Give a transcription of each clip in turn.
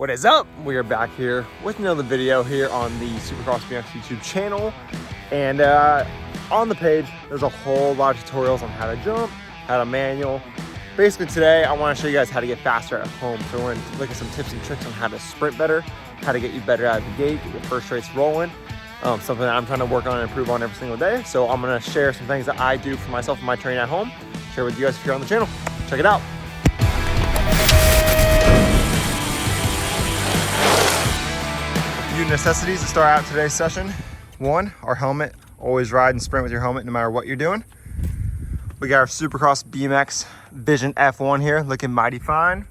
What is up? We are back here with another video here on the Supercross BMX YouTube channel. And on the page, there's a whole lot of tutorials on how to jump, how to manual. Basically today, I want to show you guys how to get faster at home. So we're going to look at some tips and tricks on how to sprint better, how to get you better out of the gate, get your first race rolling. Something that I'm trying to work on and improve on every single day. So I'm going to share some things that I do for myself and my training at home. Share with you guys if you're on the channel. Check it out. Few necessities to start out today's session. One, our helmet. Always ride and sprint with your helmet no matter what you're doing. We got our Supercross BMX Vision F1 here, looking mighty fine.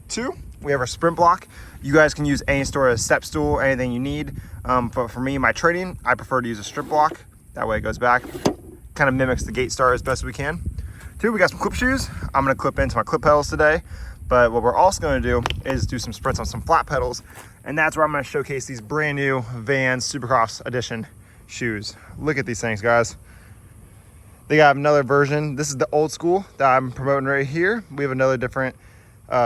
Two, we have our sprint block. You guys can use any sort of step stool, anything you need. But for me, my training, I prefer to use a strip block. That way it goes back, kind of mimics the gate star as best we can. Two, we got some clip shoes. I'm gonna clip into my clip pedals today. But what we're also gonna do is do some sprints on some flat pedals. And that's where I'm gonna showcase these brand new Vans Supercross Edition shoes. Look at these things, guys. They got another version. This is the old school that I'm promoting right here. We have another different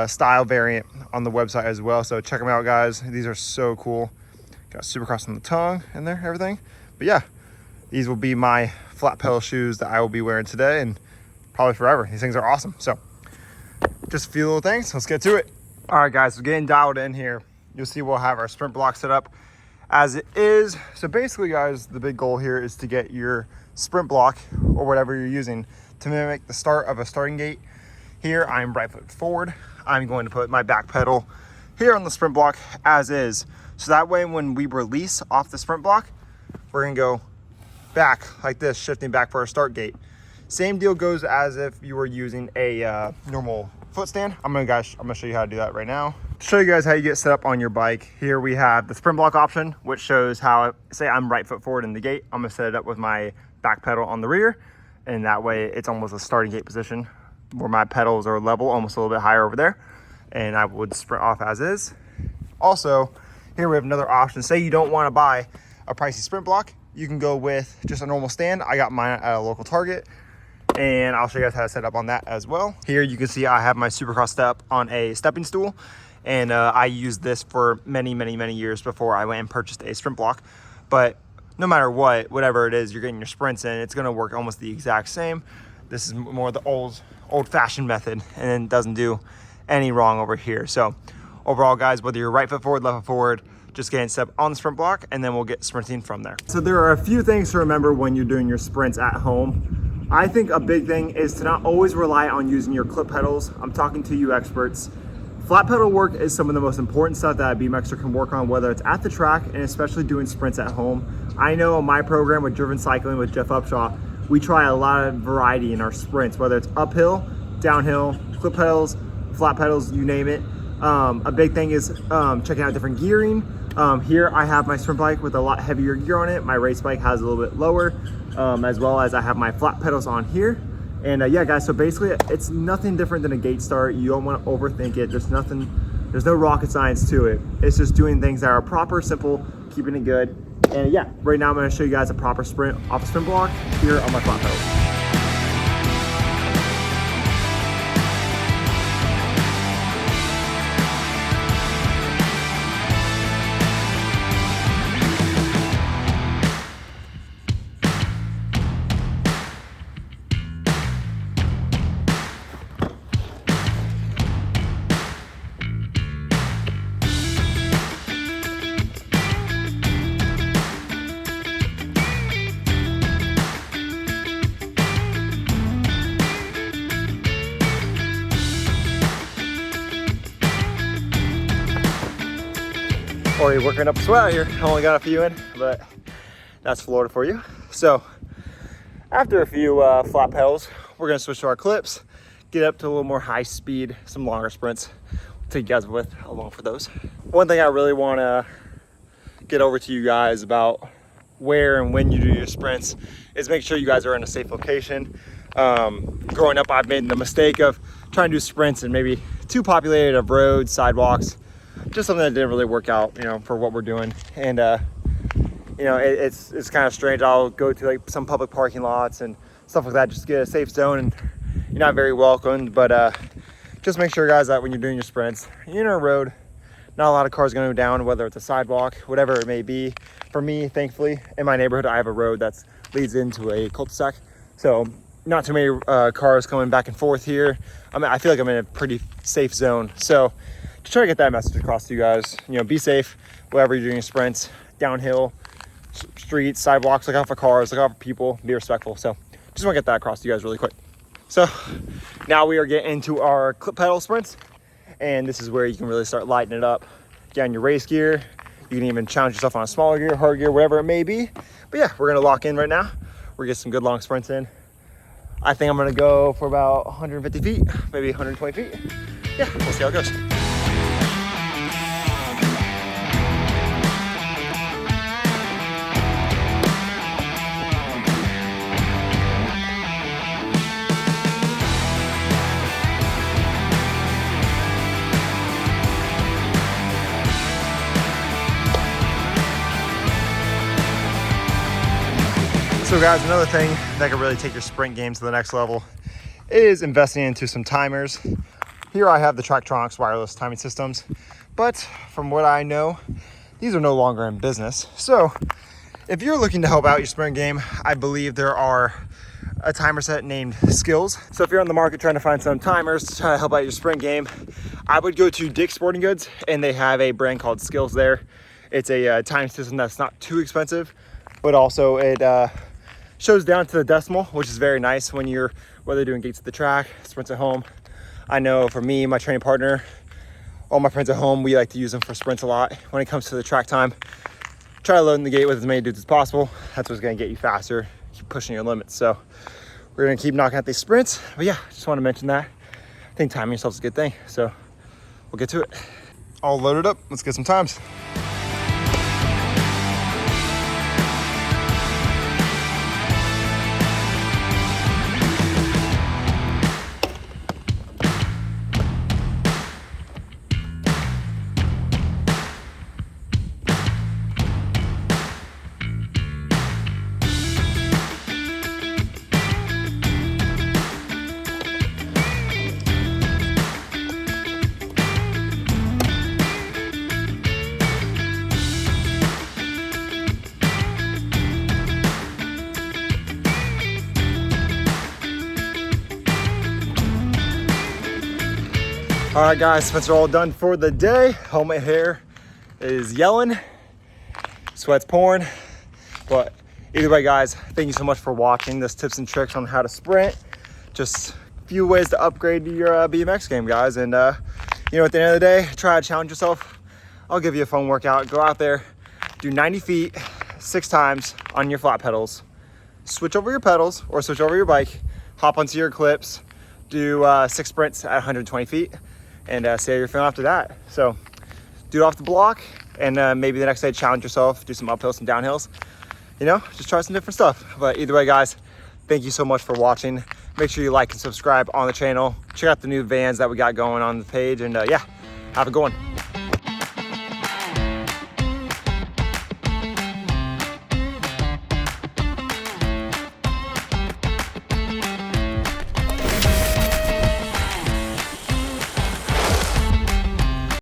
style variant on the website as well. So check them out, guys. These are so cool. Got Supercross on the tongue in there, everything. But yeah, these will be my flat pedal shoes that I will be wearing today and probably forever. These things are awesome. So just a few little things. Let's get to it. All right, guys, so getting dialed in here. You'll see we'll have our sprint block set up as it is. So basically, guys, the big goal here is to get your sprint block or whatever you're using to mimic the start of a starting gate. Here, I'm right foot forward. I'm going to put my back pedal here on the sprint block as is. So that way, when we release off the sprint block, we're gonna go back like this, shifting back for our start gate. Same deal goes as if you were using a normal foot stand. I'm gonna show you how to do that right now. To show you guys how you get set up on your bike, here we have the sprint block option, which shows how, say I'm right foot forward in the gate, I'm gonna set it up with my back pedal on the rear, and that way it's almost a starting gate position where my pedals are level, almost a little bit higher over there, and I would sprint off as is. Also, here we have another option. Say you don't wanna buy a pricey sprint block, you can go with just a normal stand. I got mine at a local Target, and I'll show you guys how to set up on that as well. Here you can see I have my Supercross step on a stepping stool, and I used this for many years before I went and purchased a sprint block. But no matter what, whatever it is you're getting your sprints in, it's gonna work almost the exact same. This is more the old-fashioned method, and it doesn't do any wrong over here. So overall, guys, whether you're right foot forward, left foot forward, just getting set up on the sprint block, and then we'll get sprinting from there. So there are a few things to remember when you're doing your sprints at home. I think a big thing is to not always rely on using your clip pedals. I'm talking to you experts. Flat pedal work is some of the most important stuff that a BMXer can work on, whether it's at the track and especially doing sprints at home. I know on my program with Driven Cycling with Jeff Upshaw, we try a lot of variety in our sprints, whether it's uphill, downhill, clip pedals, flat pedals, you name it. A big thing is checking out different gearing. Here I have my sprint bike with a lot heavier gear on it. My race bike has a little bit lower, as well as I have my flat pedals on here. And yeah, guys, so basically it's nothing different than a gate start. You don't want to overthink it. There's no rocket science to it. It's just doing things that are proper, simple, keeping it good. And yeah, right now I'm going to show you guys a proper sprint off the sprint block here on my flat pedals. Already working up a sweat out here. Only got a few in, but that's Florida for you. So after a few flat pedals, we're gonna switch to our clips, get up to a little more high speed, some longer sprints. I'll take you guys with along for those. One thing I really wanna get over to you guys about where and when you do your sprints is make sure you guys are in a safe location. Growing up, I've made the mistake of trying to do sprints in maybe too populated of roads, sidewalks, just something that didn't really work out, for what we're doing. And it's kind of strange. I'll go to like some public parking lots and stuff like that just to get a safe zone, and you're not very welcomed. But just make sure, guys, that when you're doing your sprints, you're in a road, Not a lot of cars going down, whether it's a sidewalk, whatever it may be. For me, thankfully, in my neighborhood, I have a road that leads into a cul-de-sac. So not too many cars coming back and forth here. I feel like I'm in a pretty safe zone. So to try to get that message across to you guys, you know, be safe, wherever you're doing sprints, downhill, streets, sidewalks, look out for cars, look out for people, be respectful. So just want to get that across to you guys really quick. So now we are getting into our clip pedal sprints, and this is where you can really start lighting it up. Get on your race gear. You can even challenge yourself on a smaller gear, hard gear, whatever it may be. But yeah, we're gonna lock in right now. We're gonna get some good long sprints in. I think I'm gonna go for about 150 feet, maybe 120 feet. Yeah, we'll see how it goes. So guys, another thing that can really take your sprint game to the next level is investing into some timers. Here I have the Tractronics wireless timing systems, but from what I know, these are no longer in business. So if you're looking to help out your sprint game, I believe there are a timer set named Skills. So if you're on the market trying to find some timers to try to help out your sprint game, I would go to Dick's Sporting Goods, and they have a brand called Skills there. It's a time system that's not too expensive, but also it shows down to the decimal, which is very nice when you're, whether doing gates at the track, sprints at home. I know for me, my training partner, all my friends at home, we like to use them for sprints a lot. When it comes to the track time, try to load in the gate with as many dudes as possible. That's what's gonna get you faster, keep pushing your limits. So we're gonna keep knocking out these sprints. But yeah, just wanna mention that. I think timing yourself is a good thing. So we'll get to it. All loaded up, let's get some times. All right, guys, sprints are all done for the day. Helmet hair is yelling, sweat's pouring. But either way, guys, thank you so much for watching this tips and tricks on how to sprint. Just a few ways to upgrade your BMX game, guys. And you know, at the end of the day, try to challenge yourself. I'll give you a fun workout. Go out there, do 90 feet 6 times on your flat pedals. Switch over your pedals or switch over your bike, hop onto your clips, do 6 sprints at 120 feet. And see how you're feeling after that. So do it off the block, and maybe the next day challenge yourself, do some uphills, some downhills, you know, just try some different stuff. But either way, guys, thank you so much for watching. Make sure you like and subscribe on the channel. Check out the new vans that we got going on the page, and yeah, have a good one.